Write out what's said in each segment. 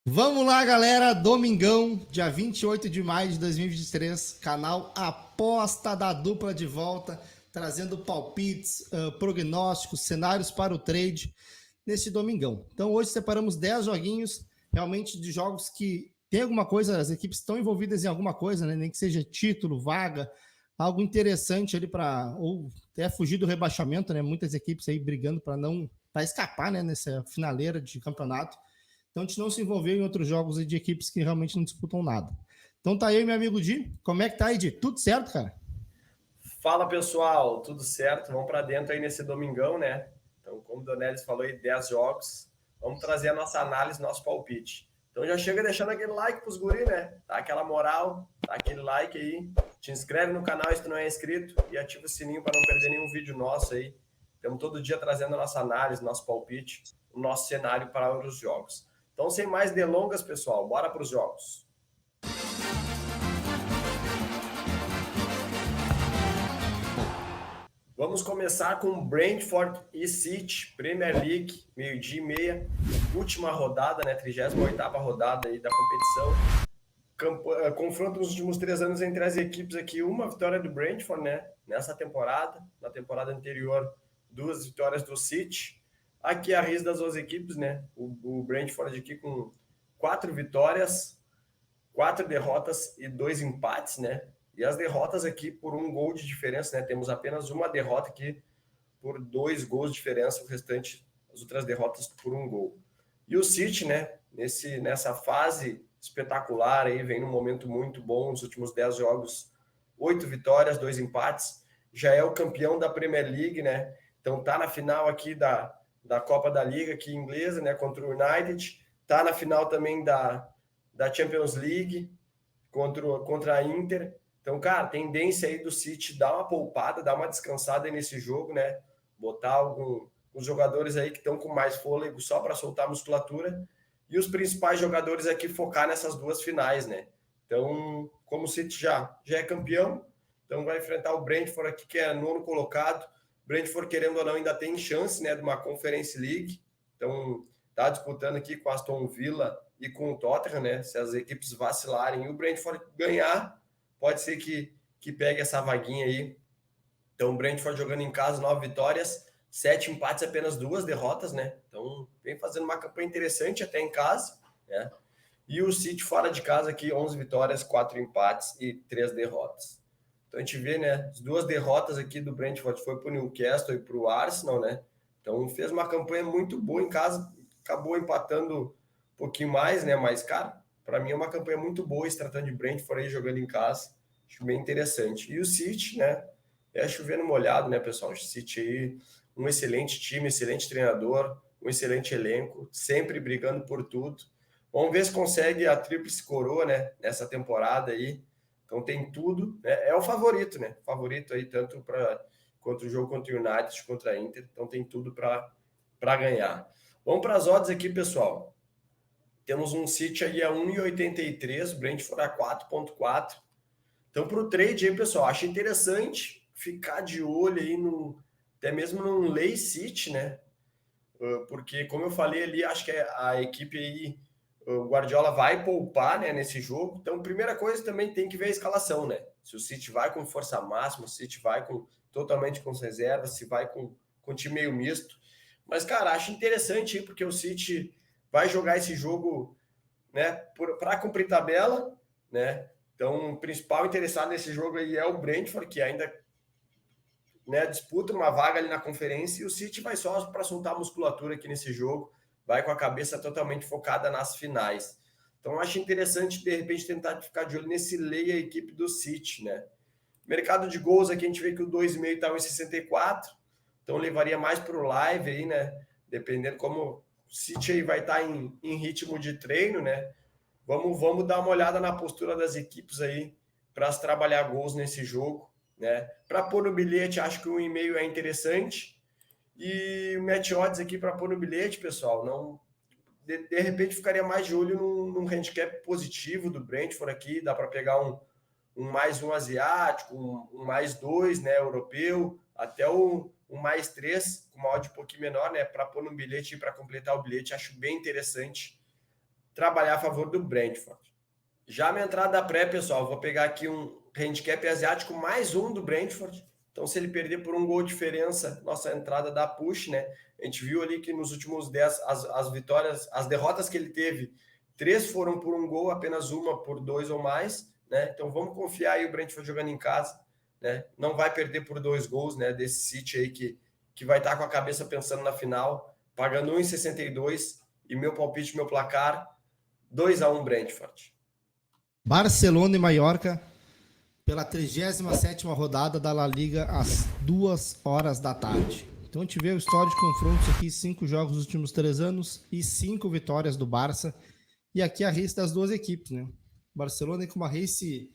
Vamos lá, galera. Domingão, dia 28 de maio de 2023, canal Aposta da Dupla de volta, trazendo palpites, prognósticos, cenários para o trade nesse domingão. Então, hoje separamos 10 joguinhos, realmente de jogos que tem alguma coisa, as equipes estão envolvidas em alguma coisa, né? Nem que seja título, vaga, algo interessante ali para ou até fugir do rebaixamento, né? Muitas equipes aí brigando para escapar, né? Nessa finaleira de campeonato. Então a gente não se envolveu em outros jogos de equipes que realmente não disputam nada. Então tá aí, meu amigo Di. Como é que tá aí, Di? Tudo certo, cara? Fala pessoal, tudo certo? Vamos para dentro aí nesse domingão, né? Então, como o Donelis falou aí, 10 jogos. Vamos trazer a nossa análise, nosso palpite. Então já chega deixando aquele like pros guri, né? Dá aquela moral, dá aquele like aí. Te inscreve no canal se tu não é inscrito e ativa o sininho para não perder nenhum vídeo nosso aí. Estamos todo dia trazendo a nossa análise, nosso palpite, o nosso cenário para os jogos. Então, sem mais delongas, pessoal, bora para os jogos. Vamos começar com Brentford e City, Premier League, meio-dia e meia, última rodada, né, 38ª rodada aí da competição. Confronto nos últimos 3 anos entre as equipes aqui, uma vitória do Brentford, né, nessa temporada, na temporada anterior, 2 vitórias do City. Aqui a risca das duas equipes, né, o Brentford aqui com 4 vitórias, 4 derrotas e 2 empates, né? E as derrotas aqui por 1 gol de diferença, né? Temos apenas uma derrota aqui por 2 gols de diferença, o restante, as outras derrotas por 1 gol. E o City, né? Nessa fase espetacular aí, vem num momento muito bom, nos últimos 10 jogos, 8 vitórias, 2 empates, já é o campeão da Premier League, né? Então tá na final aqui da Copa da Liga aqui inglesa, né? Contra o United, tá na final também da Champions League contra a Inter. Então, cara, tendência aí do City dar uma poupada, dar uma descansada aí nesse jogo, né? Botar alguns jogadores aí que estão com mais fôlego só para soltar a musculatura e os principais jogadores aqui focar nessas duas finais, né? Então, como o City já é campeão, então vai enfrentar o Brentford aqui, que é nono colocado. Brentford, querendo ou não, ainda tem chance, né, de uma Conference League. Então, tá disputando aqui com a Aston Villa e com o Tottenham, né? Se as equipes vacilarem e o Brentford ganhar, pode ser que pegue essa vaguinha aí. Então, o Brentford jogando em casa, 9 vitórias, 7 empates, apenas 2 derrotas, né? Então, vem fazendo uma campanha interessante até em casa, né? E o City fora de casa aqui, 11 vitórias, 4 empates e 3 derrotas. Então a gente vê, né, as 2 derrotas aqui do Brentford foi para o Newcastle e para o Arsenal, né? Então fez uma campanha muito boa em casa, acabou empatando um pouquinho mais, né? Mas, cara, para mim é uma campanha muito boa, se tratando de Brentford aí jogando em casa. Acho bem interessante. E o City, né? É chovendo molhado, né, pessoal? O City aí, um excelente time, excelente treinador, um excelente elenco, sempre brigando por tudo. Vamos ver se consegue a tríplice coroa, né, nessa temporada aí. Então tem tudo, né? É o favorito, né? Favorito aí tanto para contra o jogo contra o United, contra a Inter. Então tem tudo para ganhar. Vamos para as odds aqui, pessoal. Temos um City aí a 1,83, Brentford a 4,4. Então para o trade aí, pessoal, acho interessante ficar de olho aí no até mesmo num Lay City, né? Porque como eu falei ali, acho que a equipe aí o Guardiola vai poupar, né, nesse jogo. Então, primeira coisa também tem que ver a escalação, né? Se o City vai com força máxima, se o City vai totalmente com as reservas, se vai com time meio misto. Mas, cara, acho interessante, porque o City vai jogar esse jogo, né, para cumprir tabela, né? Então, o principal interessado nesse jogo aí é o Brentford, que ainda, né, disputa uma vaga ali na conferência, e o City vai só para soltar a musculatura aqui nesse jogo, vai com a cabeça totalmente focada nas finais. Então, eu acho interessante, de repente, tentar ficar de olho nesse lei a equipe do City, né? Mercado de gols aqui, a gente vê que o 2,5 está em 64, então levaria mais para o live aí, né? Dependendo como o City aí vai estar em ritmo de treino, né? Vamos dar uma olhada na postura das equipes aí para trabalhar gols nesse jogo, né? Para pôr no bilhete, acho que 1,5 é interessante. E o match odds aqui para pôr no bilhete, pessoal, não de repente ficaria mais de olho num handicap positivo do Brentford aqui, dá para pegar um mais um asiático, um mais dois, né, europeu, até um mais três, com uma odd um pouquinho menor, né, para pôr no bilhete e para completar o bilhete, acho bem interessante trabalhar a favor do Brentford. Já minha entrada pré, pessoal, vou pegar aqui um handicap asiático mais um do Brentford. Então, se ele perder por um gol de diferença, nossa entrada dá push, né? A gente viu ali que nos últimos 10, as vitórias, as derrotas que ele teve, 3 foram por um gol, apenas uma por 2 ou mais, né? Então, vamos confiar aí o Brentford jogando em casa, né? Não vai perder por 2 gols, né? Desse City aí que vai estar com a cabeça pensando na final, pagando 1,62 e meu palpite, meu placar, 2-1 Brentford. Barcelona e Mallorca pela 37ª rodada da La Liga às 2 horas da tarde. Então a gente vê o histórico de confrontos aqui, 5 jogos nos últimos 3 anos e 5 vitórias do Barça. E aqui a race das duas equipes, né? Barcelona com uma race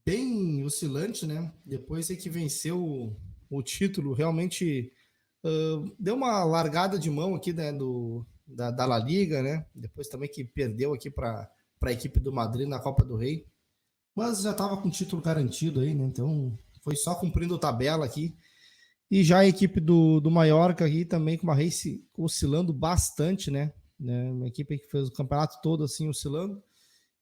bem oscilante, né? Depois é que venceu o título, realmente deu uma largada de mão aqui, né, da La Liga, né? Depois também que perdeu aqui para a equipe do Madrid na Copa do Rei. Mas já estava com o título garantido aí, né? Então foi só cumprindo tabela aqui. E já a equipe do Mallorca aqui também com uma race oscilando bastante, né? Uma equipe que fez o campeonato todo assim oscilando.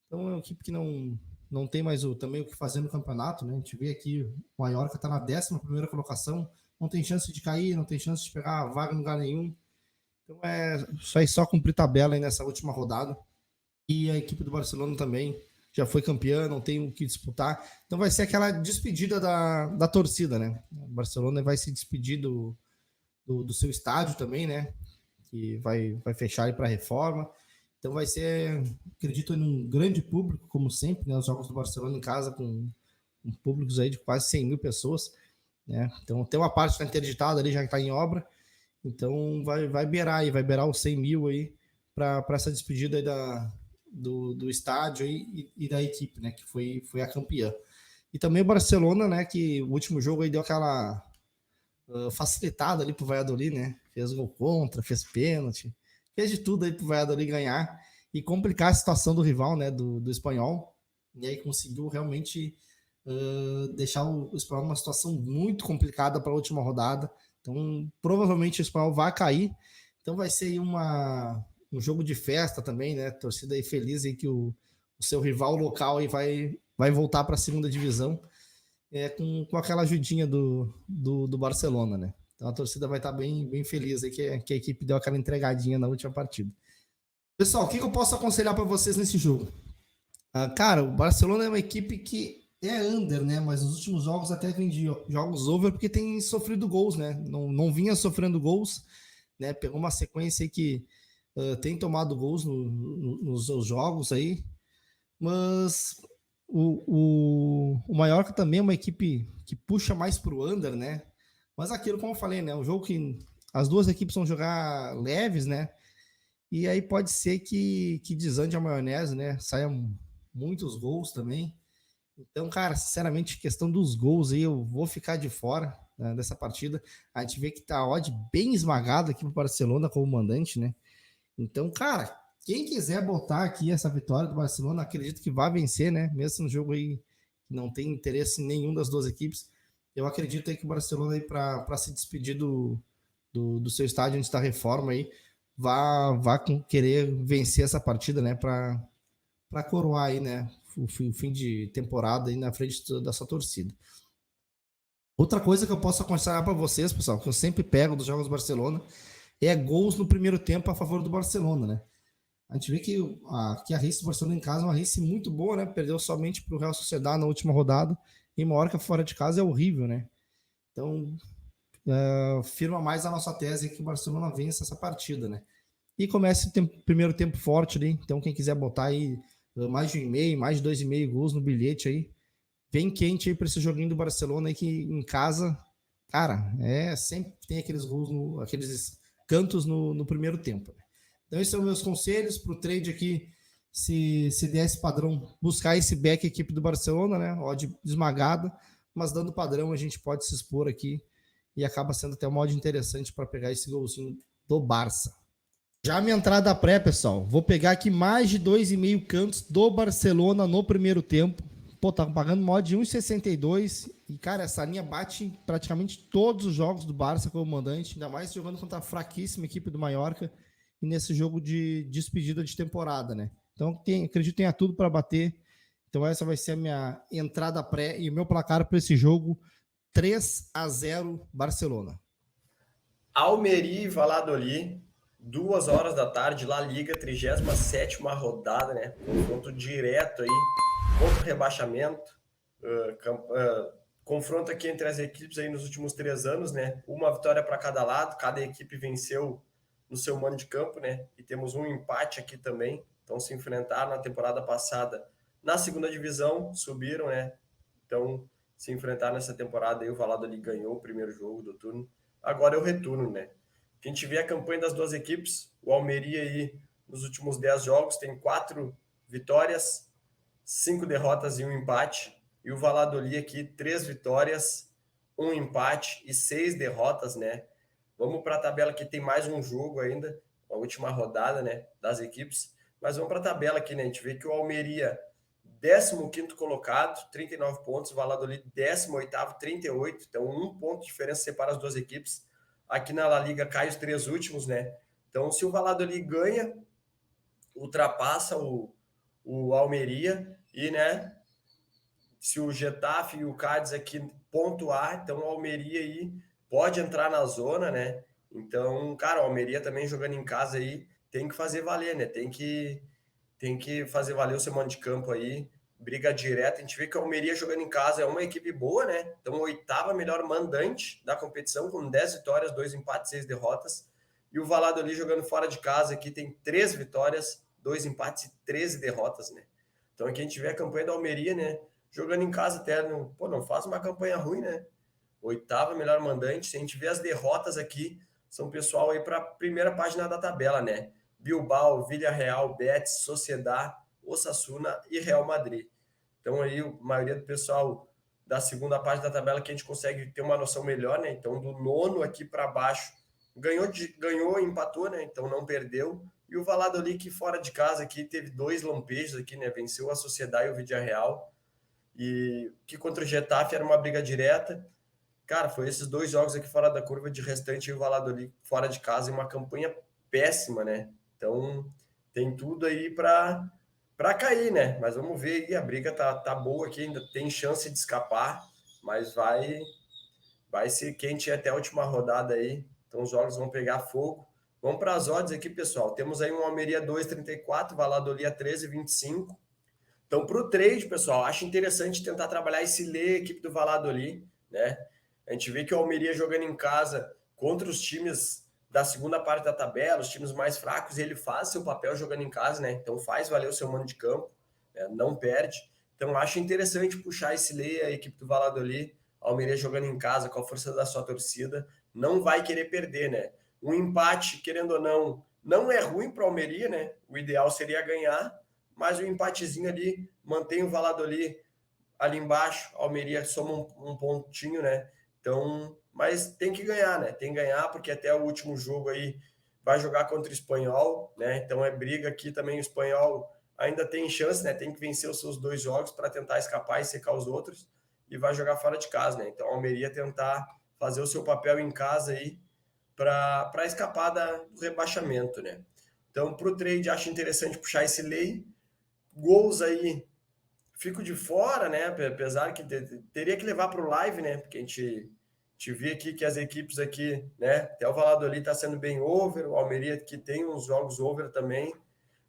Então é uma equipe que não tem mais também o que fazer no campeonato, né? A gente vê aqui o Mallorca está na 11ª colocação, não tem chance de cair, não tem chance de pegar a vaga em lugar nenhum. Então só cumprir tabela aí nessa última rodada. E a equipe do Barcelona também já foi campeã, não tem o que disputar. Então vai ser aquela despedida da torcida, né? O Barcelona vai se despedir do seu estádio também, né? Que vai fechar aí para a reforma. Então vai ser, acredito, em um grande público, como sempre, né? Os jogos do Barcelona em casa com públicos aí de quase 100 mil pessoas, né? Então tem uma parte que está interditada ali, já que está em obra. Então vai beirar os 100 mil aí para essa despedida aí do estádio e da equipe, né, que foi a campeã. E também o Barcelona, né, que o último jogo aí deu aquela facilitada ali pro Valladolid, né, fez gol contra, fez pênalti, fez de tudo aí pro Valladolid ganhar e complicar a situação do rival, né, do Espanhol, e aí conseguiu realmente deixar o Espanhol numa situação muito complicada para a última rodada. Então provavelmente o Espanhol vai cair, então vai ser aí um jogo de festa também, né? Torcida aí feliz aí que o seu rival local aí vai voltar para a segunda divisão com aquela ajudinha do Barcelona, né? Então a torcida vai estar bem feliz aí que a equipe deu aquela entregadinha na última partida. Pessoal, o que eu posso aconselhar para vocês nesse jogo? Cara, o Barcelona é uma equipe que é under, né? Mas nos últimos jogos até vem de jogos over porque tem sofrido gols, né? Não vinha sofrendo gols, né? Pegou uma sequência aí que tem tomado gols nos seus jogos aí, mas o Mallorca também é uma equipe que puxa mais pro under, né? Mas aquilo, como eu falei, né? Um jogo que as duas equipes vão jogar leves, né? E aí pode ser que desande a maionese, né? Saiam muitos gols também. Então, cara, sinceramente, questão dos gols aí, eu vou ficar de fora, né, dessa partida. A gente vê que tá a odd bem esmagada aqui pro Barcelona como mandante, né? Então, cara, quem quiser botar aqui essa vitória do Barcelona, acredito que vai vencer, né? Mesmo no jogo aí que não tem interesse em nenhum das duas equipes. Eu acredito aí que o Barcelona aí para se despedir do seu estádio antes da reforma aí, vá querer vencer essa partida, né? Para coroar aí, né? O fim de temporada aí na frente da sua torcida. Outra coisa que eu posso aconselhar para vocês, pessoal, que eu sempre pego dos jogos do Barcelona, é gols no primeiro tempo a favor do Barcelona, né? A gente vê que a race do Barcelona em casa é uma race muito boa, né? Perdeu somente para o Real Sociedad na última rodada e Mallorca fora de casa é horrível, né? Então, firma mais a nossa tese que o Barcelona vence essa partida, né? E começa o primeiro tempo forte ali, então quem quiser botar aí mais de 1,5, mais de 2,5 gols no bilhete aí, vem quente aí para esse joguinho do Barcelona aí que em casa, cara, sempre tem aqueles gols, aqueles cantos no primeiro tempo. Então esses são meus conselhos para o trade aqui, se der esse padrão, buscar esse back equipe do Barcelona, né, odd esmagada, mas dando padrão a gente pode se expor aqui e acaba sendo até uma odd interessante para pegar esse golzinho do Barça. Já a minha entrada pré, pessoal, vou pegar aqui mais de 2,5 cantos do Barcelona no primeiro tempo. Pô, tá pagando uma odd de 1,62 e, cara, essa linha bate em praticamente todos os jogos do Barça como mandante, ainda mais jogando contra a fraquíssima equipe do Mallorca e nesse jogo de despedida de temporada, né? Então, acredito que tenha tudo para bater. Então, essa vai ser a minha entrada pré e o meu placar para esse jogo, 3-0 Barcelona. Almeria e Valladolid, 2 horas da tarde, La Liga, 37ª rodada, né? Confronto direto aí contra o rebaixamento. Confronto aqui entre as equipes aí nos últimos 3 anos, né? Uma vitória para cada lado, cada equipe venceu no seu mano de campo, né? E temos um empate aqui também. Então se enfrentaram na temporada passada na segunda divisão, subiram, né? Então se enfrentaram nessa temporada aí, o Valladolid ganhou o primeiro jogo do turno. Agora é o retorno, né? A gente vê a campanha das duas equipes, o Almeria aí nos últimos 10 jogos tem 4 vitórias, 5 derrotas e 1 empate. E o Valladolid aqui, 3 vitórias, 1 empate e 6 derrotas, né? Vamos para a tabela que tem mais um jogo ainda, a última rodada, né, das equipes. Mas vamos para a tabela aqui, né? A gente vê que o Almeria, 15º colocado, 39 pontos. O Valladolid, 18º, 38. Então, 1 ponto de diferença separa as duas equipes. Aqui na La Liga cai os 3 últimos, né? Então, se o Valladolid ganha, ultrapassa o Almeria e, né, se o Getafe e o Cádiz aqui pontuar, então o Almeria aí pode entrar na zona, né? Então, cara, o Almeria também jogando em casa aí tem que fazer valer, né? Tem que fazer valer o seu mano de campo aí, briga direta. A gente vê que o Almeria jogando em casa é uma equipe boa, né? Então, 8ª melhor mandante da competição, com 10 vitórias, 2 empates, 6 derrotas. E o Valladolid jogando fora de casa aqui tem 3 vitórias, 2 empates e 13 derrotas, né? Então, aqui a gente vê a campanha da Almeria, né? Jogando em casa até, não faz uma campanha ruim, né? 8ª melhor mandante. Se a gente vê as derrotas aqui, são pessoal aí para a primeira página da tabela, né? Bilbao, Villarreal, Betis, Sociedad, Osasuna e Real Madrid. Então aí a maioria do pessoal da segunda página da tabela que a gente consegue ter uma noção melhor, né? Então do 9º aqui para baixo, ganhou e empatou, né? Então não perdeu. E o Valladolid que fora de casa aqui teve 2 lampejos aqui, né? Venceu a Sociedad e o Villarreal. E que contra o Getafe era uma briga direta. Cara, foi esses 2 jogos aqui fora da curva, de restante e o Valladolid fora de casa, e uma campanha péssima, né? Então tem tudo aí para cair, né? Mas vamos ver aí, a briga tá boa aqui, ainda tem chance de escapar, mas vai ser quente até a última rodada aí. Então os jogos vão pegar fogo. Vamos para as odds aqui, pessoal. Temos aí um Almeria 2,34, Valladolid a 13,25. Então, para o trade, pessoal, acho interessante tentar trabalhar esse lê equipe do Valladolid, né? A gente vê que o Almeria jogando em casa contra os times da segunda parte da tabela, os times mais fracos, ele faz seu papel jogando em casa, né? Então faz valer o seu mano de campo, né? Não perde. Então acho interessante puxar esse lê a equipe do Valladolid, Almeria jogando em casa com a força da sua torcida, não vai querer perder, né? Um empate, querendo ou não é ruim para o Almeria, né? O ideal seria ganhar, mas o empatezinho ali mantém o Valladolid ali embaixo, a Almeria soma um pontinho, né? Então, mas tem que ganhar, né? Tem que ganhar, porque até o último jogo aí vai jogar contra o Espanhol, né? Então é briga aqui também, o Espanhol ainda tem chance, né? Tem que vencer os seus 2 jogos para tentar escapar e secar os outros, e vai jogar fora de casa, né? Então a Almeria tentar fazer o seu papel em casa aí para escapar do rebaixamento, né? Então, para o trade, acho interessante puxar esse lei. Gols aí, fico de fora, né? Apesar que teria que levar para o live, né? Porque a gente vê aqui que as equipes aqui, né? Até o Valladolid está sendo bem over, o Almeria que tem uns jogos over também.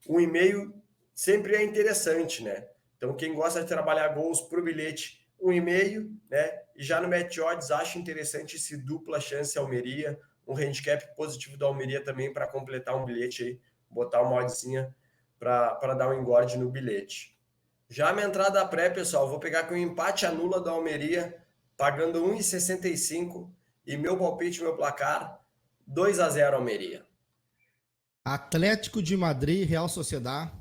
1,5 sempre é interessante, né? Então, quem gosta de trabalhar gols para o bilhete, 1,5, né? E já no Match Odds, acho interessante esse dupla chance Almeria, um handicap positivo da Almeria também para completar um bilhete aí, botar uma oddzinha para dar um engorde no bilhete. Já a minha entrada pré, pessoal, vou pegar com o empate anula da Almeria, pagando 1,65, e meu palpite, meu placar, 2-0 Almeria. Atlético de Madrid, Real Sociedad,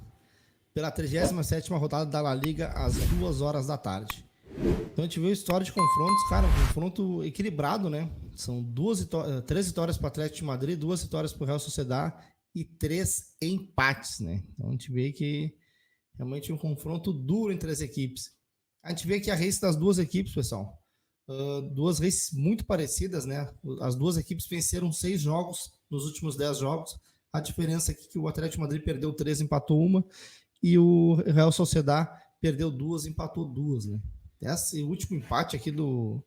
pela 37ª rodada da La Liga, às 2 horas da tarde. Então a gente viu história de confrontos, cara, um confronto equilibrado, né? São 3 vitórias para o Atlético de Madrid, 2 vitórias para o Real Sociedad e 3 empates, né? Então a gente vê que realmente um confronto duro entre as equipes. A gente vê que a race das duas equipes, pessoal, 2 races muito parecidas, né? As duas equipes venceram 6 jogos nos últimos 10 jogos. A diferença é que o Atlético de Madrid perdeu 3, empatou 1. e o Real Sociedad perdeu 2, empatou 2, né? Esse último empate aqui do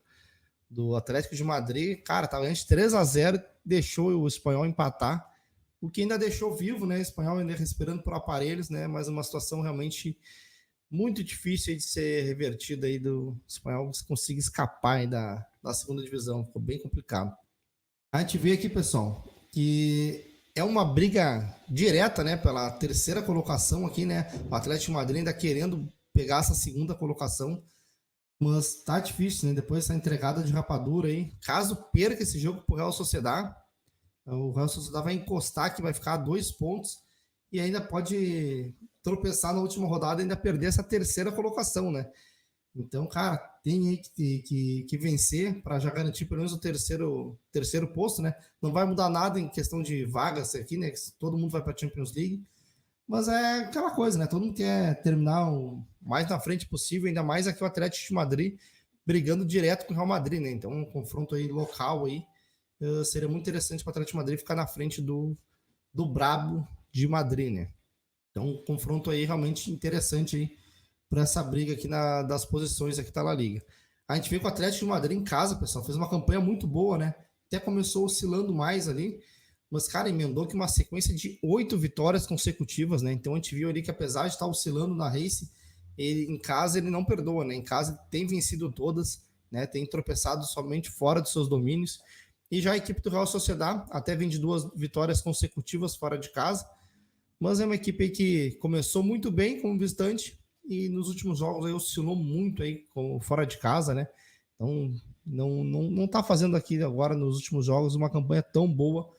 Atlético de Madrid, cara, tava antes 3-0, deixou o Espanhol empatar, o que ainda deixou vivo, né? O Espanhol ainda respirando por aparelhos, né? Mas uma situação realmente muito difícil de ser revertida aí do Espanhol conseguir escapar aí da segunda divisão, ficou bem complicado. A gente vê aqui, pessoal, que é uma briga direta, né, pela terceira colocação aqui, né? O Atlético de Madrid ainda querendo pegar essa segunda colocação, mas tá difícil, né? Depois dessa entregada de rapadura aí, caso perca esse jogo pro Real Sociedad, o Real Sociedad vai encostar, que vai ficar a 2 pontos e ainda pode tropeçar na última rodada e ainda perder essa terceira colocação, né? Então, cara, tem aí que vencer para já garantir pelo menos o terceiro posto, né? Não vai mudar nada em questão de vagas aqui, né? Todo mundo vai para a Champions League, mas é aquela coisa, né? Todo mundo quer terminar o mais na frente possível, ainda mais aqui o Atlético de Madrid brigando direto com o Real Madrid, né? Então, um confronto aí local aí seria muito interessante para o Atlético de Madrid ficar na frente do Brabo de Madrid, né? Então, um confronto aí realmente interessante aí para essa briga aqui das posições aqui da La Liga. A gente vê que o Atlético de Madrid em casa, pessoal, fez uma campanha muito boa, né? Até começou oscilando mais ali, mas, cara, emendou que uma sequência de 8 vitórias consecutivas, né? Então a gente viu ali que apesar de estar oscilando na race, ele, em casa ele não perdoa, né? Em casa tem vencido todas, né? Tem tropeçado somente fora dos seus domínios. E já a equipe do Real Sociedad até vem de 2 vitórias consecutivas fora de casa, mas é uma equipe aí que começou muito bem como visitante e nos últimos jogos aí oscilou muito aí como fora de casa, né? Então não tá fazendo aqui agora nos últimos jogos uma campanha tão boa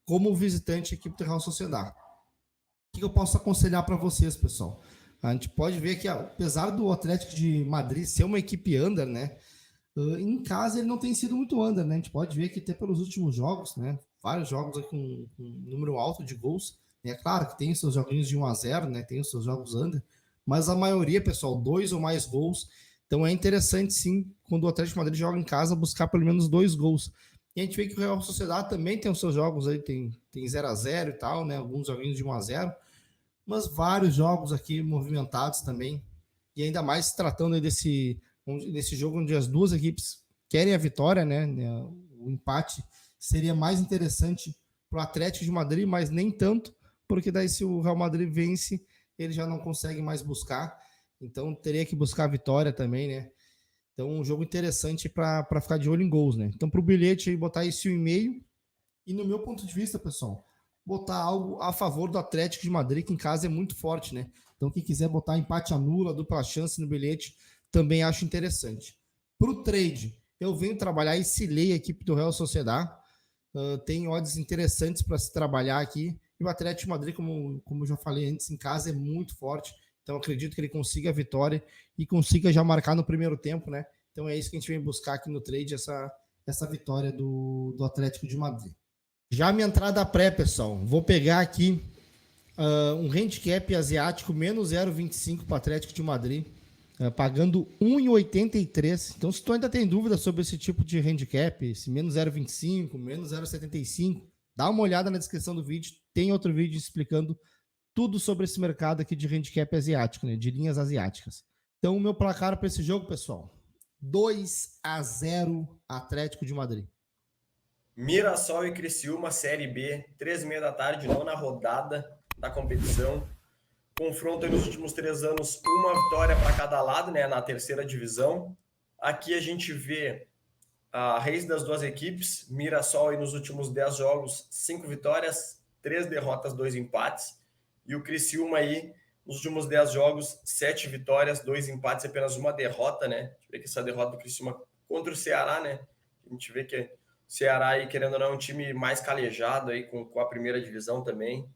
como visitante a equipe do Real Sociedad. O que eu posso aconselhar para vocês, pessoal? A gente pode ver que, apesar do Atlético de Madrid ser uma equipe under, né? Em casa ele não tem sido muito under, né? A gente pode ver que até pelos últimos jogos, né? Vários jogos com um número alto de gols. É claro que tem os seus joguinhos de 1-0, né? Tem os seus jogos under, mas a maioria, pessoal, 2 ou mais gols. Então é interessante, sim, quando o Atlético de Madrid joga em casa, buscar pelo menos 2 gols. E a gente vê que o Real Sociedad também tem os seus jogos aí, tem 0-0 e tal, né? Alguns joguinhos de 1-0, mas vários jogos aqui movimentados também. E ainda mais se tratando desse jogo onde as duas equipes querem a vitória, né? O empate seria mais interessante para o Atlético de Madrid, mas nem tanto, porque daí se o Real Madrid vence, ele já não consegue mais buscar. Então teria que buscar a vitória também, né? Então, um jogo interessante para ficar de olho em gols, né? Então, para o bilhete aí, botar esse 1,5. E no meu ponto de vista, pessoal, botar algo a favor do Atlético de Madrid, que em casa é muito forte, né? Então, quem quiser botar empate anula, dupla chance no bilhete, também acho interessante. Para o trade, eu venho trabalhar esse lei a equipe do Real Sociedad. Tem odds interessantes para se trabalhar aqui. E o Atlético de Madrid, como eu já falei antes, em casa é muito forte. Então, acredito que ele consiga a vitória e consiga já marcar no primeiro tempo, né? Então, é isso que a gente vem buscar aqui no trade, essa vitória do Atlético de Madrid. Já a minha entrada pré, pessoal, vou pegar aqui um handicap asiático menos 0,25 para o Atlético de Madrid, pagando 1,83. Então, se tu ainda tem dúvida sobre esse tipo de handicap, esse menos 0,25, menos 0,75, dá uma olhada na descrição do vídeo, tem outro vídeo explicando tudo sobre esse mercado aqui de handicap asiático, né? De linhas asiáticas. Então, o meu placar para esse jogo, pessoal, 2-0 Atlético de Madrid. Mirassol e Criciúma, Série B, 3h30 da tarde, 9ª rodada da competição. Confronto aí nos últimos 3 anos, uma vitória para cada lado, né? Na terceira divisão. Aqui a gente vê a race das duas equipes. Mirassol aí nos últimos 10 jogos, 5 vitórias, 3 derrotas, 2 empates. E o Criciúma aí, nos últimos 10 jogos, 7 vitórias, 2 empates e apenas uma derrota, né? A gente vê que essa derrota do Criciúma contra o Ceará, né? A gente vê que o Ceará aí, querendo ou não, é um time mais calejado aí com a primeira divisão também.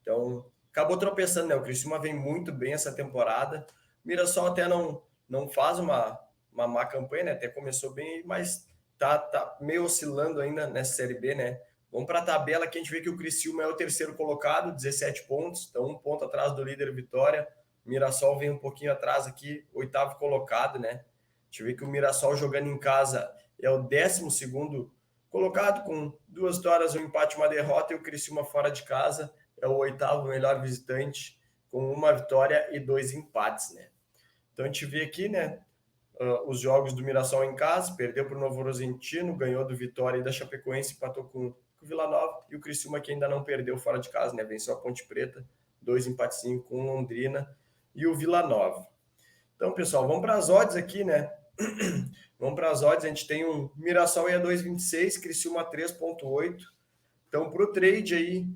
Então, acabou tropeçando, né? O Criciúma vem muito bem essa temporada. O Mirassol até não faz uma má campanha, né? Até começou bem, mas tá meio oscilando ainda nessa Série B, né? Vamos para a tabela que a gente vê que o Criciúma é o terceiro colocado, 17 pontos, então 1 ponto atrás do líder Vitória. O Mirassol vem um pouquinho atrás aqui, 8º colocado, né? A gente vê que o Mirassol jogando em casa é o 12º colocado, com 2 vitórias, 1 empate e uma derrota, e o Criciúma fora de casa é o 8º melhor visitante, com 1 vitória e 2 empates, né? Então a gente vê aqui, né, os jogos do Mirassol em casa, perdeu para o Novo Horizontino, ganhou do Vitória e da Chapecoense, empatou com o Vila Nova, e o Criciúma que ainda não perdeu fora de casa, né? Venceu a Ponte Preta, 2 empatezinhos com Londrina e o Vila Nova. Então, pessoal, vamos para as odds aqui, né? Vamos para as odds, a gente tem um Mirassol a 2,26, Criciúma 3,8. Então, para o trade aí,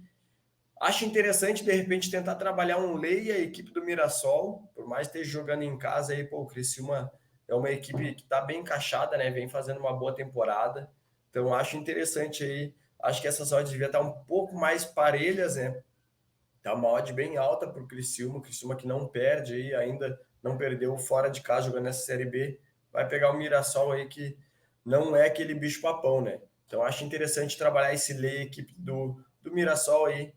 acho interessante, de repente, tentar trabalhar um lei a equipe do Mirassol, por mais esteja jogando em casa aí, pô, o Criciúma é uma equipe que está bem encaixada, né? Vem fazendo uma boa temporada. Então, acho interessante aí. Acho que essas odds deviam estar um pouco mais parelhas, né? Tá uma odd bem alta para o Criciúma que não perde aí, ainda não perdeu fora de casa jogando nessa Série B. Vai pegar o Mirassol aí que não é aquele bicho-papão, né? Então, acho interessante trabalhar esse lei equipe do Mirassol aí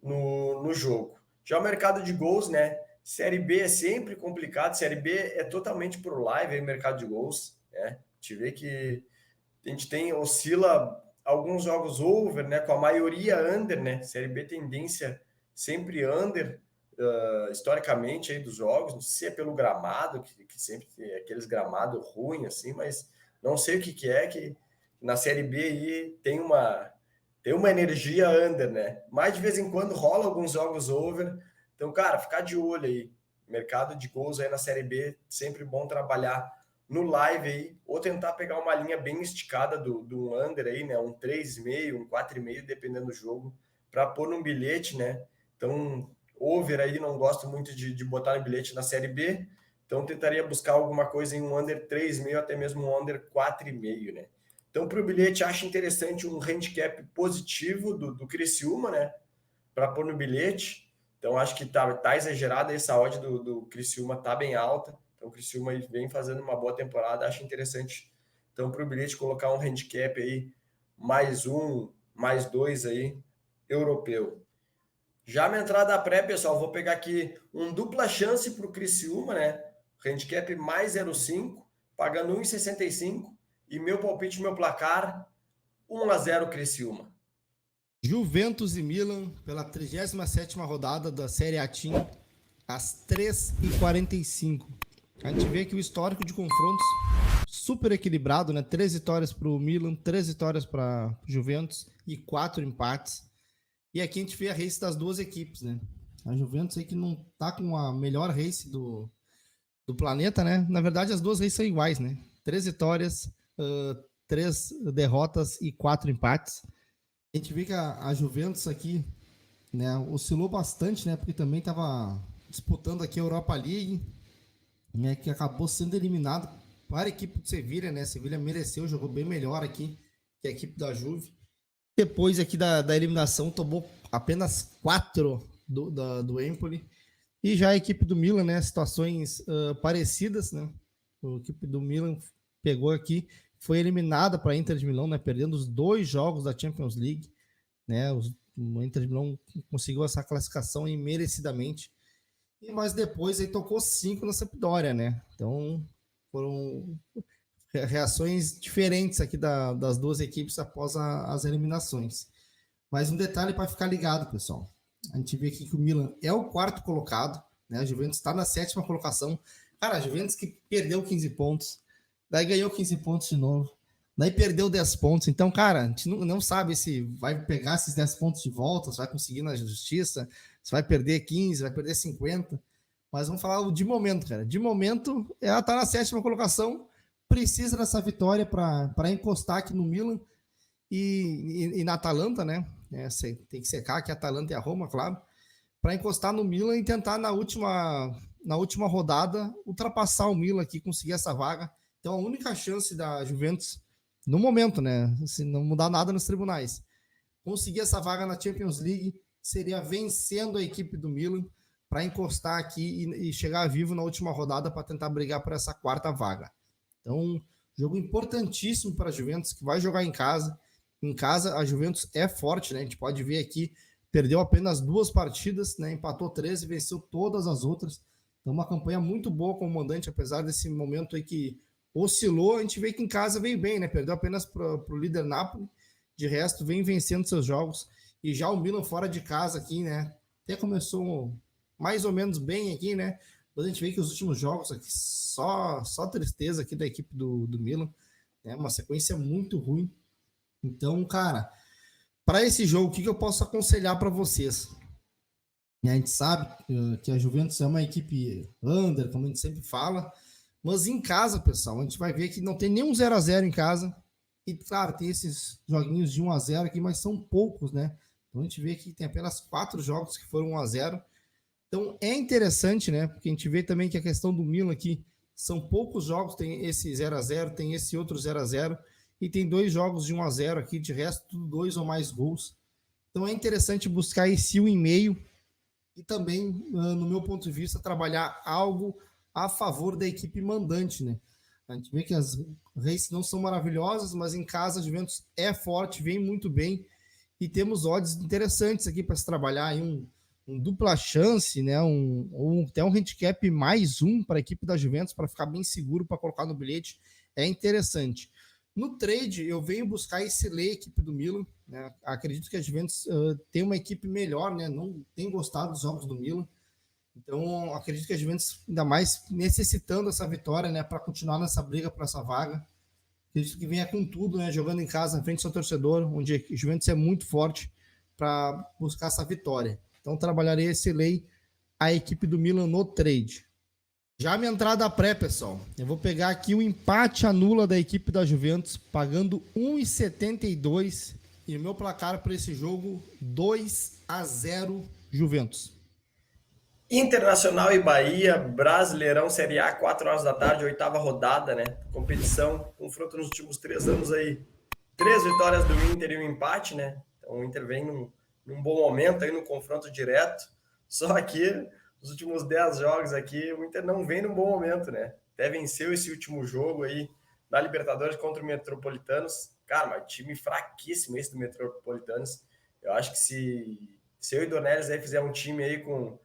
no jogo. Já o mercado de gols, né? Série B é sempre complicado, Série B é totalmente pro live aí, o mercado de gols, né? A gente vê que a gente oscila alguns jogos over, né? Com a maioria under, né? Série B tendência sempre under, historicamente aí dos jogos, não sei se é pelo gramado, que sempre é aqueles gramados ruins, assim, mas não sei o que é, que na Série B aí tem uma energia under, né? Mas de vez em quando rola alguns jogos over. Então, cara, ficar de olho aí. Mercado de gols aí na Série B, sempre bom trabalhar no live aí, ou tentar pegar uma linha bem esticada do under aí, né? Um 3,5, um 4,5, dependendo do jogo, para pôr num bilhete, né? Então, over aí, não gosto muito de botar no bilhete na Série B. Então, tentaria buscar alguma coisa em um under 3,5, até mesmo um under 4,5, né? Então, para o bilhete, acho interessante um handicap positivo do Criciúma, né? Para pôr no bilhete. Então, acho que tá exagerada essa odd do Criciúma, tá bem alta. Então, o Criciúma vem fazendo uma boa temporada, acho interessante. Então, para o bilhete, colocar um handicap aí, mais 1, mais 2 aí, europeu. Já na entrada pré, pessoal, vou pegar aqui um dupla chance para o Criciúma, né? Handicap mais 0,5, pagando 1,65. E meu palpite, meu placar, 1-0 Criciúma. Juventus e Milan, pela 37ª rodada da Série A Team, às 3h45. A gente vê aqui o histórico de confrontos super equilibrado, né? 3 vitórias para o Milan, 3 vitórias para o Juventus e 4 empates. E aqui a gente vê a race das duas equipes, né? A Juventus aí que não tá com a melhor race do planeta, né? Na verdade, as duas races são iguais, né? 3 vitórias, 3 derrotas e 4 empates. A gente vê que a Juventus aqui, né, oscilou bastante, né? Porque também estava disputando aqui a Europa League, né? Que acabou sendo eliminado para a equipe do Sevilha, né? Sevilha mereceu, jogou bem melhor aqui que a equipe da Juve. Depois aqui da eliminação, tomou apenas 4 do Empoli. E já a equipe do Milan, né? Situações parecidas, né? A equipe do Milan pegou aqui, foi eliminada para a Inter de Milão, né? Perdendo os 2 jogos da Champions League, né? O Inter de Milão conseguiu essa classificação merecidamente. Mas depois aí tocou 5 na Sampdoria, né? Então foram reações diferentes aqui das duas equipes após as eliminações. Mas um detalhe para ficar ligado, pessoal. A gente vê aqui que o Milan é o 4º colocado, né? A Juventus está na 7ª colocação. Cara, a Juventus que perdeu 15 pontos, daí ganhou 15 pontos de novo, daí perdeu 10 pontos. Então, cara, a gente não sabe se vai pegar esses 10 pontos de volta, se vai conseguir na justiça, se vai perder 15, vai perder 50. Mas vamos falar de momento, cara. De momento, ela está na 7ª colocação, precisa dessa vitória para encostar aqui no Milan e na Atalanta, né? Tem que secar aqui a Atalanta e a Roma, claro, para encostar no Milan e tentar na última rodada ultrapassar o Milan aqui, conseguir essa vaga. Então a única chance da Juventus, no momento, né, se não mudar nada nos tribunais, conseguir essa vaga na Champions League seria vencendo a equipe do Milan para encostar aqui e chegar vivo na última rodada para tentar brigar por essa 4ª vaga. Então, jogo importantíssimo para a Juventus, que vai jogar em casa. Em casa, a Juventus é forte, né? A gente pode ver aqui, perdeu apenas 2 partidas, né? Empatou 13 e venceu todas as outras. Então, uma campanha muito boa como mandante, apesar desse momento aí que oscilou. A gente vê que em casa veio bem, né? Perdeu apenas para o líder Napoli. De resto, vem vencendo seus jogos. E já o Milan fora de casa aqui, né? Até começou mais ou menos bem aqui, né? Mas a gente vê que os últimos jogos aqui, só tristeza aqui da equipe do Milan, né? Uma sequência muito ruim. Então, cara, para esse jogo, o que eu posso aconselhar para vocês? A gente sabe que a Juventus é uma equipe under, como a gente sempre fala, mas em casa, pessoal, a gente vai ver que não tem nenhum 0-0 em casa. E, claro, tem esses joguinhos de 1-0 aqui, mas são poucos, né? Então a gente vê que tem apenas 4 jogos que foram 1-0. Então é interessante, né? Porque a gente vê também que a questão do Milan aqui são poucos jogos, tem esse 0-0, tem esse outro 0-0 e tem 2 jogos de 1-0 aqui, de resto, tudo 2 ou mais gols. Então é interessante buscar esse 1,5 e também, no meu ponto de vista, trabalhar algo a favor da equipe mandante, né? A gente vê que as races não são maravilhosas, mas em casa a Juventus é forte, vem muito bem e temos odds interessantes aqui para se trabalhar aí um dupla chance, né? Até um handicap mais um para a equipe da Juventus para ficar bem seguro para colocar no bilhete é interessante. No trade, eu venho buscar esse equipe do Milan, né? Acredito que a Juventus tem uma equipe melhor, né? Não tem gostado dos jogos do Milan. Então, acredito que a Juventus, ainda mais necessitando essa vitória, né? Para continuar nessa briga por essa vaga. Acredito que venha com tudo, né? Jogando em casa, na frente do seu torcedor, onde a Juventus é muito forte para buscar essa vitória. Então, trabalharei esse a equipe do Milan no trade. Já a minha entrada pré, pessoal, eu vou pegar aqui o empate anula da equipe da Juventus, pagando 1,72 e o meu placar para esse jogo 2-0 Juventus. Internacional e Bahia, Brasileirão Série A, 4 horas da tarde, 8ª rodada, né? Competição, confronto nos últimos 3 anos aí. 3 vitórias do Inter e um empate, né? Então o Inter vem num bom momento aí no confronto direto. Só que nos últimos 10 jogos aqui, o Inter não vem num bom momento, né? Até venceu esse último jogo aí na Libertadores contra o Metropolitanos. Cara, mas time fraquíssimo esse do Metropolitanos. Eu acho que se eu e o Dornelles aí fizer um time aí com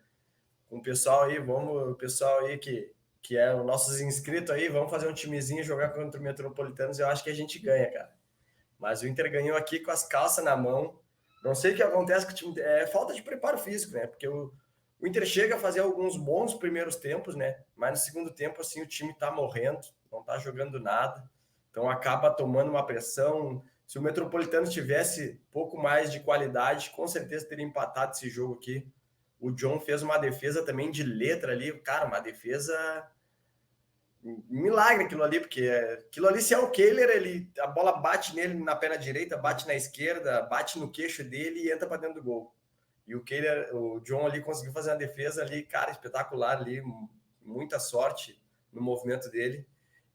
o pessoal aí, o pessoal aí que é os nossos inscritos aí, vamos fazer um timezinho jogar contra o Metropolitanos, eu acho que a gente ganha, cara. Mas o Inter ganhou aqui com as calças na mão. Não sei o que acontece com o time, é falta de preparo físico, né? Porque o Inter chega a fazer alguns bons primeiros tempos, né? Mas no segundo tempo, assim, o time tá morrendo, não tá jogando nada. Então acaba tomando uma pressão. Se o Metropolitano tivesse um pouco mais de qualidade, com certeza teria empatado esse jogo aqui. O John fez uma defesa também de letra ali, cara, uma defesa milagre aquilo ali, porque aquilo ali, se é o Kehler, a bola bate nele na perna direita, bate na esquerda, bate no queixo dele e entra para dentro do gol. E o Kehler, o John ali conseguiu fazer uma defesa ali, cara, espetacular ali, muita sorte no movimento dele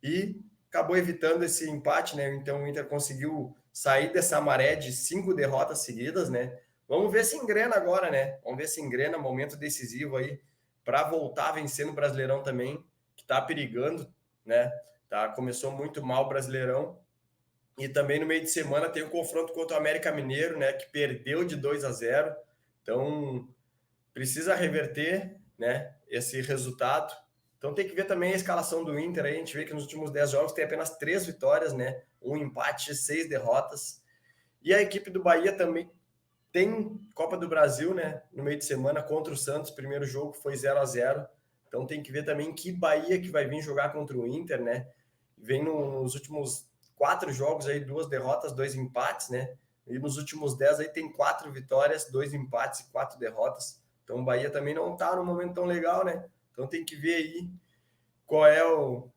e acabou evitando esse empate, né? Então o Inter conseguiu sair dessa maré de 5 derrotas seguidas, né? Vamos ver se engrena agora, né? Vamos ver se engrena, momento decisivo aí para voltar a vencer no Brasileirão também, que tá perigando, né? Começou muito mal o Brasileirão. E também no meio de semana tem o confronto contra o América Mineiro, né? Que perdeu de 2-0. Então precisa reverter, né? Esse resultado. Então tem que ver também a escalação do Inter aí. A gente vê que nos últimos 10 jogos tem apenas 3 vitórias, né? Um empate, 6 derrotas. E a equipe do Bahia também tem Copa do Brasil, né? No meio de semana contra o Santos. Primeiro jogo foi 0-0. Então tem que ver também que Bahia que vai vir jogar contra o Inter, né? Vem nos últimos 4 jogos aí, 2 derrotas, 2 empates, né? E nos últimos 10 aí tem 4 vitórias, 2 empates e 4 derrotas. Então o Bahia também não tá num momento tão legal, né? Então tem que ver aí qual é o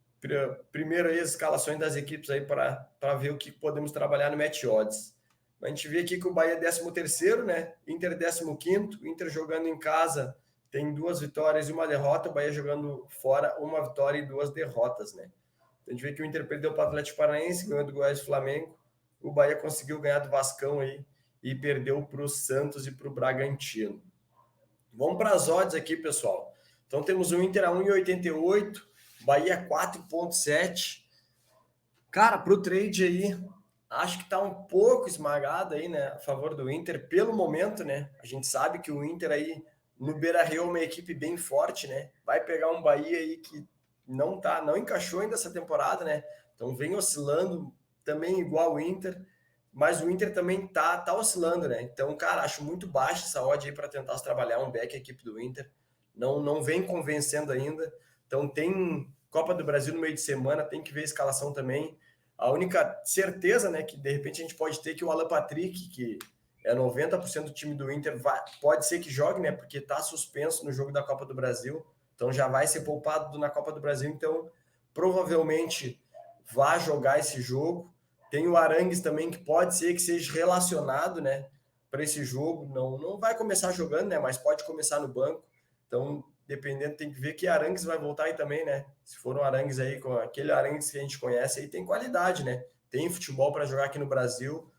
primeiro aí as escalações das equipes aí para ver o que podemos trabalhar no Match Odds. A gente vê aqui que o Bahia é 13º, né? Inter 15º, Inter jogando em casa tem 2 vitórias e 1 derrota, o Bahia jogando fora 1 vitória e 2 derrotas, né? A gente vê que o Inter perdeu para o Atlético Paranaense, ganhou do Goiás e Flamengo, o Bahia conseguiu ganhar do Vascão aí e perdeu para o Santos e para o Bragantino. Vamos para as odds aqui, pessoal. Então temos o Inter a 1,88, Bahia 4,7. Cara, para o trade aí, acho que está um pouco esmagado aí, né, a favor do Inter, pelo momento, né? A gente sabe que o Inter aí no Beira-Rio é uma equipe bem forte, né? Vai pegar um Bahia aí que não encaixou ainda essa temporada, né? Então vem oscilando também igual o Inter, mas o Inter também tá oscilando, né? Então, cara, acho muito baixa essa odd aí para tentar trabalhar um back a equipe do Inter. não vem convencendo ainda. Então tem Copa do Brasil no meio de semana, tem que ver a escalação também. A única certeza, né, que de repente a gente pode ter que o Alan Patrick, que é 90% do time do Inter, pode ser que jogue, né, porque está suspenso no jogo da Copa do Brasil, então já vai ser poupado na Copa do Brasil, então provavelmente vai jogar esse jogo. Tem o Arangues também, que pode ser que seja relacionado, né, para esse jogo. Não vai começar jogando, né, mas pode começar no banco. Então, dependendo, tem que ver que Arangues vai voltar aí também, né? Se for um Arangues aí, com aquele Arangues que a gente conhece aí, tem qualidade, né? Tem futebol para jogar aqui no Brasil.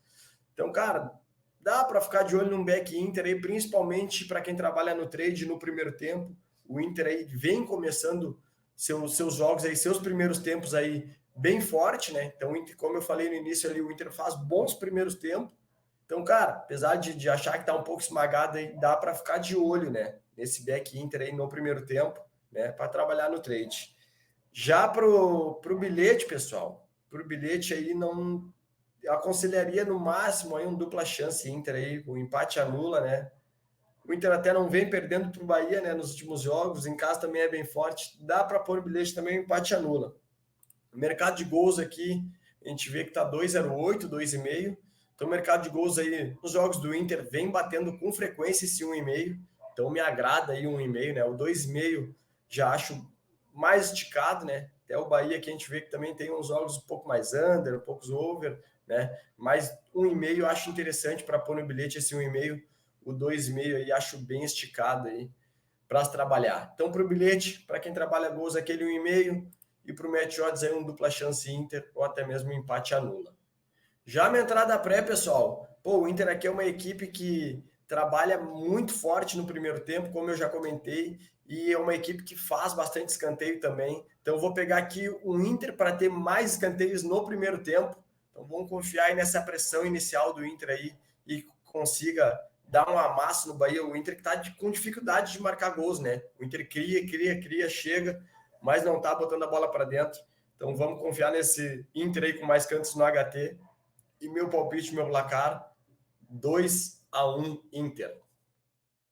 Então, cara, dá para ficar de olho num back Inter aí, principalmente para quem trabalha no trade no primeiro tempo. O Inter aí vem começando seus jogos aí, seus primeiros tempos aí bem forte, né? Então, como eu falei no início ali, o Inter faz bons primeiros tempos. Então, cara, apesar de achar que tá um pouco esmagado aí, dá para ficar de olho, né? Nesse back Inter aí no primeiro tempo, né? Para trabalhar no trade. Já pro bilhete, pessoal, pro bilhete aí não eu aconselharia no máximo aí um dupla chance Inter aí, o empate anula, né? O Inter até não vem perdendo para o Bahia, né, nos últimos jogos, em casa também é bem forte, dá para pôr o bilhete também, o empate anula. O mercado de gols aqui, a gente vê que tá 2,08, 2,5. Então o mercado de gols aí, os jogos do Inter vem batendo com frequência esse 1,5. Então me agrada aí 1,5, né? O 2,5 já acho mais esticado, né? Até o Bahia que a gente vê que também tem uns jogos um pouco mais under, um pouco over, né? Mas 1,5 eu acho interessante para pôr no bilhete esse 1,5. O 2,5 aí acho bem esticado aí para trabalhar. Então para o bilhete, para quem trabalha gols, aquele 1,5. E para o match odds aí um dupla chance Inter ou até mesmo um empate anula. Já na entrada pré, pessoal, pô, o Inter aqui é uma equipe que trabalha muito forte no primeiro tempo, como eu já comentei, e é uma equipe que faz bastante escanteio também. Então eu vou pegar aqui o Inter para ter mais escanteios no primeiro tempo. Então vamos confiar aí nessa pressão inicial do Inter aí e consiga dar um amasso no Bahia. O Inter que está com dificuldade de marcar gols, né? O Inter cria, chega, mas não está botando a bola para dentro. Então vamos confiar nesse Inter aí com mais cantos no HT. E meu palpite, meu placar, 2-1 Inter.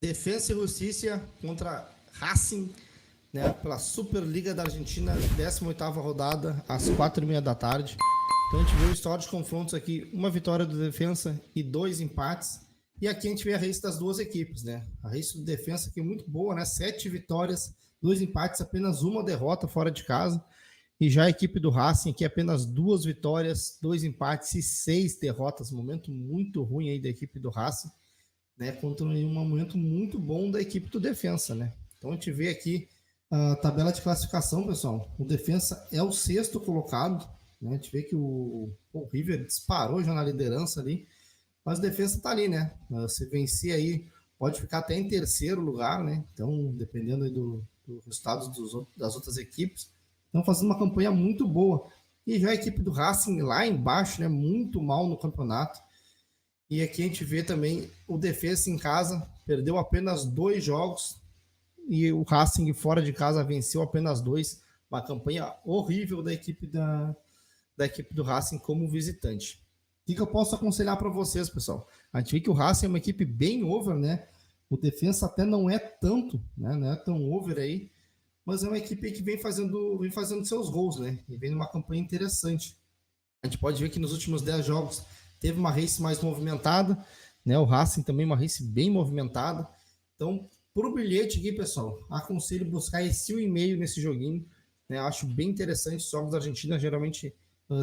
Defensa e Justiça contra Racing, né, pela Superliga da Argentina, 18ª rodada, às 4h30 da tarde. Então a gente vê o histórico de confrontos aqui, uma vitória do Defensa e 2 empates. E aqui a gente vê a race das duas equipes, né? A race do Defensa aqui é muito boa, né? 7 vitórias, 2 empates, apenas uma derrota fora de casa. E já a equipe do Racing aqui apenas 2 vitórias, 2 empates e 6 derrotas. Momento muito ruim aí da equipe do Racing, né? Contra um momento muito bom da equipe do Defensa, né? Então a gente vê aqui a tabela de classificação, pessoal. O Defensa é o 6º colocado, né? A gente vê que o River disparou já na liderança ali, mas o Defensa tá ali, né? Se vencer aí, pode ficar até em 3º lugar, né? Então, dependendo aí do resultado das outras equipes, estão fazendo uma campanha muito boa. E já a equipe do Racing lá embaixo, né? Muito mal no campeonato. E aqui a gente vê também o Defensa em casa, perdeu apenas 2 jogos, e o Racing fora de casa venceu apenas 2. Uma campanha horrível da equipe do Racing como visitante. O que eu posso aconselhar para vocês, pessoal? A gente vê que o Racing é uma equipe bem over, né? O Defensa até não é tanto, né? Não é tão over aí, mas é uma equipe que vem fazendo seus gols, né? E vem numa campanha interessante. A gente pode ver que nos últimos 10 jogos teve uma race mais movimentada, né? O Racing também uma race bem movimentada. Então, por bilhete aqui, pessoal, aconselho buscar esse 1,5 nesse joguinho, né? Acho bem interessante. Os jogos da Argentina geralmente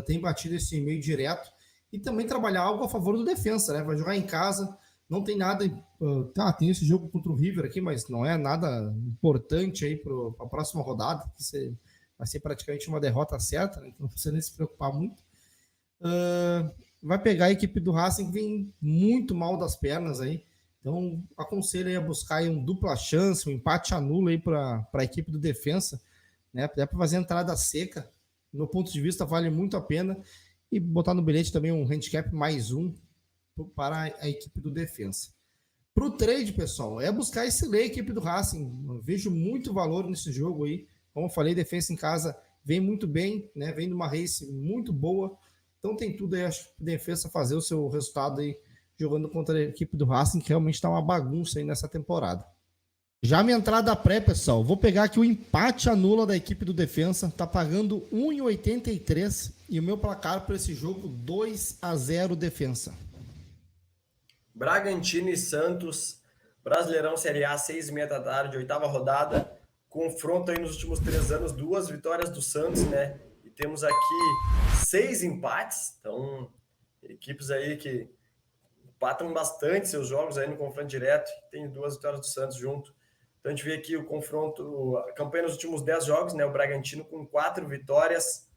tem batido esse 1,5 direto. E também trabalhar algo a favor do Defensa, né? Vai jogar em casa, não tem nada. Tem esse jogo contra o River aqui, mas não é nada importante aí para a próxima rodada, que vai ser praticamente uma derrota certa, né? Então não precisa nem se preocupar muito. Vai pegar a equipe do Racing que vem muito mal das pernas aí. Então aconselho aí a buscar aí um dupla chance, um empate anula aí para a equipe do Defensa, né? Para fazer entrada seca. Do meu ponto de vista, vale muito a pena. E botar no bilhete também um handicap mais 1 para a equipe do Defensa. Para o trade, pessoal, é buscar esse lei, a equipe do Racing. Eu vejo muito valor nesse jogo aí. Como eu falei, Defensa em casa vem muito bem, né? Vem de uma race muito boa. Então tem tudo aí, acho que a Defensa fazer o seu resultado aí jogando contra a equipe do Racing, que realmente está uma bagunça aí nessa temporada. Já minha entrada pré, pessoal, vou pegar aqui o empate anula da equipe do Defensa, tá pagando 1,83 e o meu placar para esse jogo 2-0 Defensa. Bragantino e Santos, Brasileirão Série A, 6h30 da tarde, 8ª rodada. Confronto aí nos últimos 3 anos, 2 vitórias do Santos, né? E temos aqui 6 empates. Então, equipes aí que empatam bastante seus jogos aí no confronto direto. Tem 2 vitórias do Santos junto. Então, a gente vê aqui o confronto, a campanha nos últimos 10 jogos, né? O Bragantino com 4 vitórias,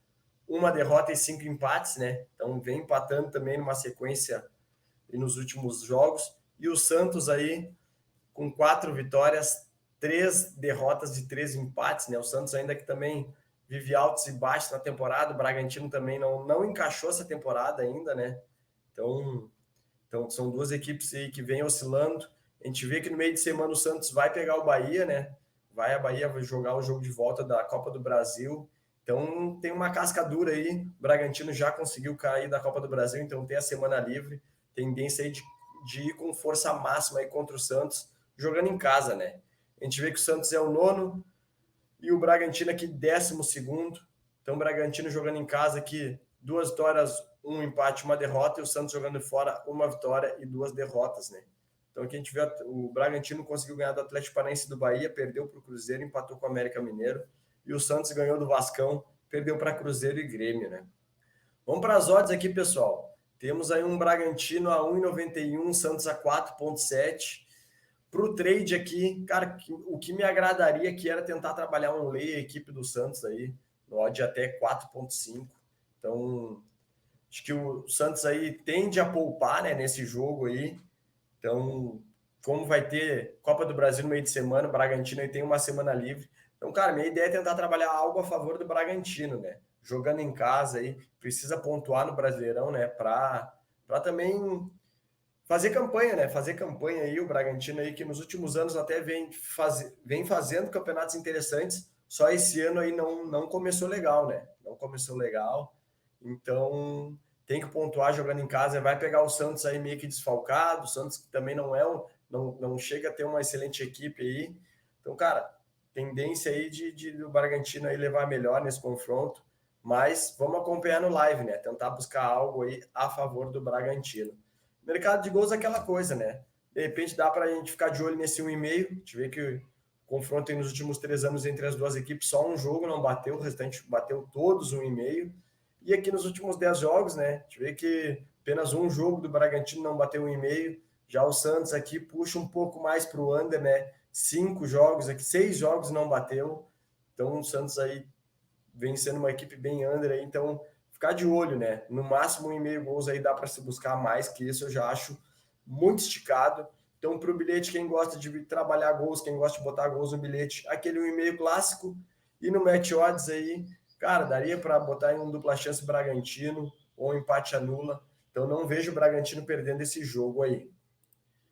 1 derrota e 5 empates, né? Então, vem empatando também numa sequência e nos últimos jogos. E o Santos aí com 4 vitórias, 3 derrotas e 3 empates, né? O Santos ainda que também vive altos e baixos na temporada, o Bragantino também não encaixou essa temporada ainda, né? Então são 2 equipes aí que vêm oscilando. A gente vê que no meio de semana o Santos vai pegar o Bahia, né? A Bahia vai jogar o jogo de volta da Copa do Brasil. Então tem uma casca dura aí. O Bragantino já conseguiu cair da Copa do Brasil, então tem a semana livre. Tendência aí de ir com força máxima aí contra o Santos, jogando em casa, né? A gente vê que o Santos é o 9º e o Bragantino aqui 12º. Então o Bragantino jogando em casa aqui, 2 vitórias, 1 empate, 1 derrota, e o Santos jogando fora, 1 vitória e 2 derrotas, né? Então aqui a gente vê o Bragantino conseguiu ganhar do Atlético Paranaense do Bahia, perdeu para o Cruzeiro, empatou com o América Mineiro, e o Santos ganhou do Vascão, perdeu para Cruzeiro e Grêmio, né? Vamos para as odds aqui, pessoal. Temos aí um Bragantino a 1,91, Santos a 4,7. Para o trade aqui, cara, o que me agradaria aqui era tentar trabalhar um lay a equipe do Santos aí, no odd até 4,5. Então, acho que o Santos aí tende a poupar, né, nesse jogo aí. Então, como vai ter Copa do Brasil no meio de semana, o Bragantino aí tem uma semana livre. Então, cara, minha ideia é tentar trabalhar algo a favor do Bragantino, né? Jogando em casa aí, precisa pontuar no Brasileirão, né? Para também fazer campanha, né? Fazer campanha aí, o Bragantino aí, que nos últimos anos até vem fazendo campeonatos interessantes, só esse ano aí não começou legal, né? Não começou legal. Então, tem que pontuar jogando em casa. Vai pegar o Santos aí meio que desfalcado. O Santos também não chega a ter uma excelente equipe aí. Então, cara, tendência aí do Bragantino aí levar melhor nesse confronto. Mas vamos acompanhar no live, né? Tentar buscar algo aí a favor do Bragantino. Mercado de gols é aquela coisa, né? De repente dá para a gente ficar de olho nesse 1,5. A gente vê que o confronto aí nos últimos 3 anos entre as 2 equipes, só um jogo não bateu, o restante bateu todos 1,5. E aqui nos últimos 10 jogos, né? A gente vê que apenas um jogo do Bragantino não bateu 1,5. Já o Santos aqui puxa um pouco mais para o under, né? 5 jogos aqui, 6 jogos não bateu. Então o Santos aí vem sendo uma equipe bem under aí. Então ficar de olho, né? No máximo 1,5 gols aí dá para se buscar mais que isso, eu já acho muito esticado. Então, para o bilhete, quem gosta de trabalhar gols, quem gosta de botar gols no bilhete, aquele 1,5 clássico. E no match odds aí, cara, daria para botar em um dupla chance Bragantino ou um empate anula. Então, não vejo o Bragantino perdendo esse jogo aí.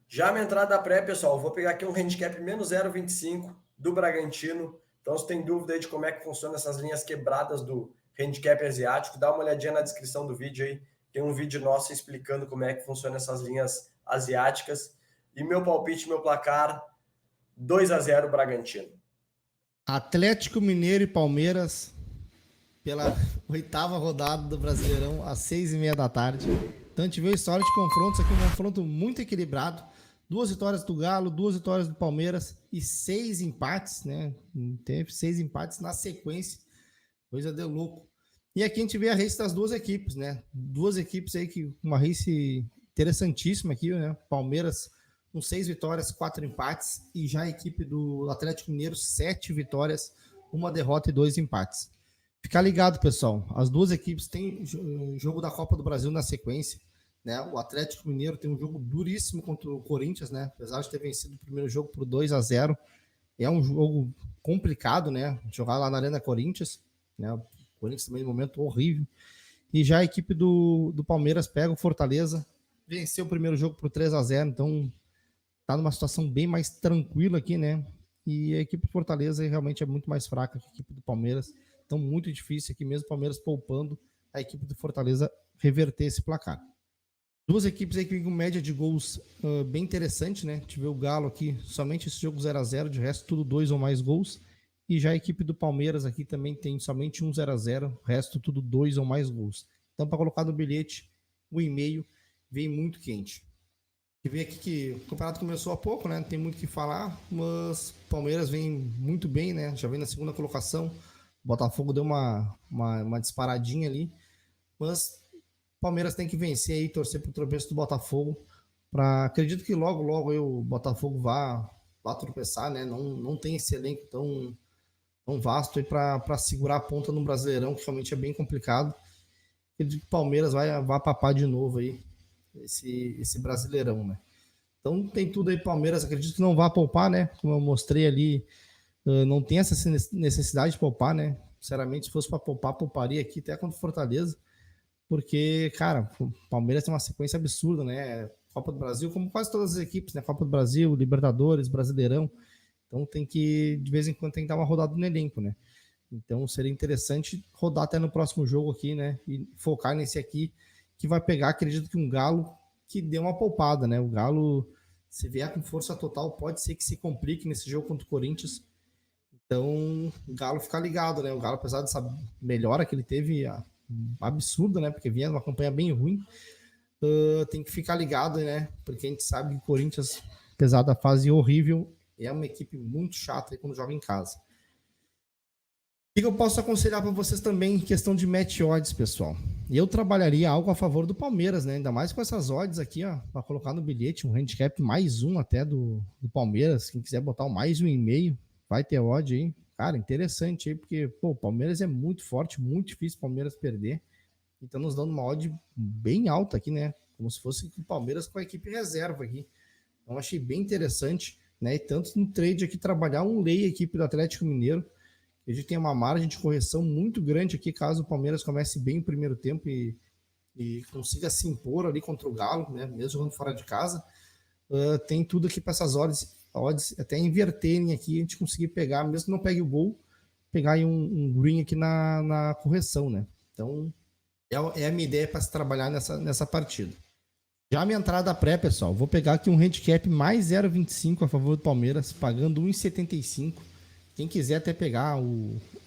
Já minha entrada pré, pessoal, vou pegar aqui um handicap menos 0,25 do Bragantino. Então, se tem dúvida aí de como é que funciona essas linhas quebradas do handicap asiático, dá uma olhadinha na descrição do vídeo aí. Tem um vídeo nosso explicando como é que funciona essas linhas asiáticas. E meu palpite, meu placar, 2-0 Bragantino. Atlético Mineiro e Palmeiras pela 8ª rodada do Brasileirão às 6h30 da tarde. Então a gente vê a história de confrontos aqui, um confronto muito equilibrado. 2 vitórias do Galo, 2 vitórias do Palmeiras e 6 empates, né? Teve 6 empates na sequência. Coisa de louco. E aqui a gente vê a race das 2 equipes, né? 2 equipes aí que uma race interessantíssima aqui, né? Palmeiras com 6 vitórias, 4 empates. E já a equipe do Atlético Mineiro, 7 vitórias, 1 derrota e 2 empates. Ficar ligado, pessoal. As 2 equipes têm jogo da Copa do Brasil na sequência, né? O Atlético Mineiro tem um jogo duríssimo contra o Corinthians, né? Apesar de ter vencido o primeiro jogo por 2-0. É um jogo complicado, né? Jogar lá na Arena Corinthians, né? O Corinthians também em um momento horrível. E já a equipe do Palmeiras pega o Fortaleza, venceu o primeiro jogo por 3-0, então tá numa situação bem mais tranquila aqui, né? E a equipe do Fortaleza realmente é muito mais fraca que a equipe do Palmeiras. Então, muito difícil aqui mesmo, o Palmeiras poupando a equipe do Fortaleza reverter esse placar. Duas equipes aí que vêm com média de gols bem interessante, né? Tive o Galo aqui, somente esse jogo 0x0, de resto tudo 2 ou mais gols. E já a equipe do Palmeiras aqui também tem somente um 0x0, o resto tudo 2 ou mais gols. Então, para colocar no bilhete, o e-mail vem muito quente. E ver aqui que o campeonato começou há pouco, né? Não tem muito o que falar, mas o Palmeiras vem muito bem, né? Já vem na segunda colocação. O Botafogo deu uma disparadinha ali, mas o Palmeiras tem que vencer aí, torcer pro tropeço do Botafogo. Acredito que logo aí o Botafogo vá tropeçar, né? Não tem esse elenco tão vasto aí para segurar a ponta no Brasileirão, que realmente é bem complicado. Acredito que o Palmeiras vai papar de novo aí esse Brasileirão, né? Então tem tudo aí, Palmeiras, acredito que não vai poupar, né? Como eu mostrei ali, não tem essa necessidade de poupar, né? Sinceramente, se fosse para poupar, pouparia aqui até contra o Fortaleza, porque, cara, o Palmeiras tem uma sequência absurda, né? Copa do Brasil, como quase todas as equipes, né? Copa do Brasil, Libertadores, Brasileirão. Então tem que, de vez em quando, tem que dar uma rodada no elenco, né? Então seria interessante rodar até no próximo jogo aqui, né? E focar nesse aqui, que vai pegar, acredito que um Galo que deu uma poupada, né? O Galo, se vier com força total, pode ser que se complique nesse jogo contra o Corinthians. Então, o Galo ficar ligado, né? O Galo, apesar dessa melhora que ele teve, absurda, né? Porque vinha uma campanha bem ruim, tem que ficar ligado, né? Porque a gente sabe que o Corinthians, apesar da fase horrível, é uma equipe muito chata quando joga em casa. O que eu posso aconselhar para vocês também em questão de match odds, pessoal? Eu trabalharia algo a favor do Palmeiras, né? Ainda mais com essas odds aqui, ó, para colocar no bilhete, um handicap mais um até do Palmeiras. Quem quiser botar o mais um e meio, vai ter odd aí. Cara, interessante aí, porque pô, o Palmeiras é muito forte, muito difícil o Palmeiras perder. Então nos dando uma odd bem alta aqui, né? Como se fosse o Palmeiras com a equipe reserva aqui. Então achei bem interessante, né? E tanto no trade aqui trabalhar um lei a equipe do Atlético Mineiro. A gente tem uma margem de correção muito grande aqui, caso o Palmeiras comece bem o primeiro tempo e consiga se impor ali contra o Galo, né? Mesmo jogando fora de casa. Tem tudo aqui para essas odds até inverterem aqui, a gente conseguir pegar, mesmo que não pegue o gol, pegar aí um green aqui na correção, né? Então, é a minha ideia para se trabalhar nessa partida. Já a minha entrada pré, pessoal, vou pegar aqui um handicap mais 0,25 a favor do Palmeiras, pagando 1,75. Quem quiser até pegar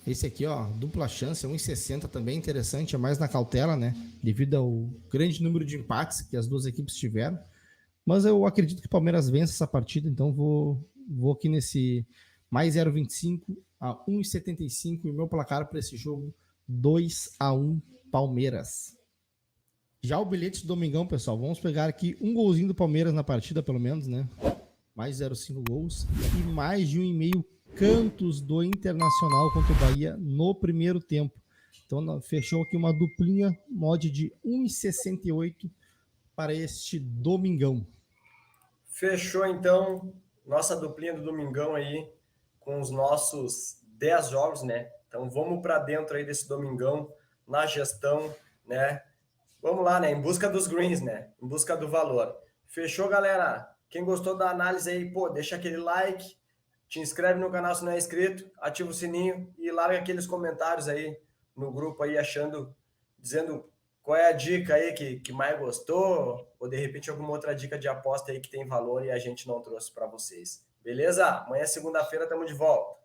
esse aqui, ó, dupla chance, 1,60 também interessante, é mais na cautela, né? Devido ao grande número de empates que as duas equipes tiveram. Mas eu acredito que o Palmeiras vence essa partida, então vou aqui nesse mais 0,25 a 1,75 e o meu placar para esse jogo 2-1 Palmeiras. Já o bilhete do Domingão, pessoal, vamos pegar aqui um golzinho do Palmeiras na partida, pelo menos, né? Mais 0,5 gols e mais de 1,5 cantos do Internacional contra o Bahia no primeiro tempo. Então fechou aqui uma duplinha, mod de 1,68 para este Domingão. Fechou então nossa duplinha do Domingão aí com os nossos 10 jogos, né? Então vamos para dentro aí desse Domingão na gestão, né? Vamos lá, né? Em busca dos greens, né? Em busca do valor. Fechou, galera? Quem gostou da análise aí, pô, deixa aquele like, te inscreve no canal se não é inscrito, ativa o sininho e larga aqueles comentários aí no grupo aí dizendo qual é a dica aí que mais gostou, ou de repente alguma outra dica de aposta aí que tem valor e a gente não trouxe para vocês. Beleza? Amanhã, segunda-feira, estamos de volta.